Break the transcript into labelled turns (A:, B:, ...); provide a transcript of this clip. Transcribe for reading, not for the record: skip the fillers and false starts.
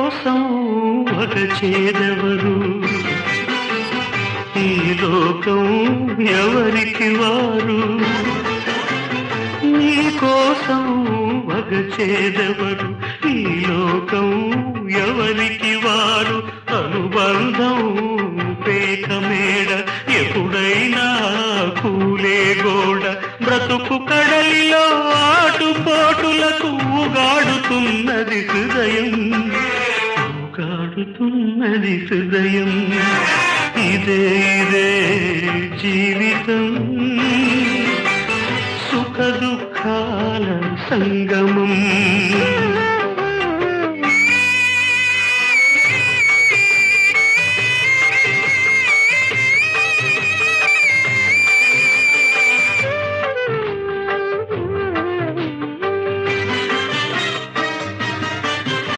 A: కోసం వగచేదెవరు ఈ లోకం ఎవరికి వారు నీ కోసం వగచేదెవరు ఈ లోకం ఎవరికి వారు అనుబంధం పేక మేడ ఎప్పుడైనా కూలే గోడ బ్రతుకు కడలిలో ఆటుపోటులకు ఊగాడుతున్నది హృదయం ఊగాడుతున్నది హృదయం ఇదే ఇదే జీవితం సుఖ దుఃఖాల సంగమం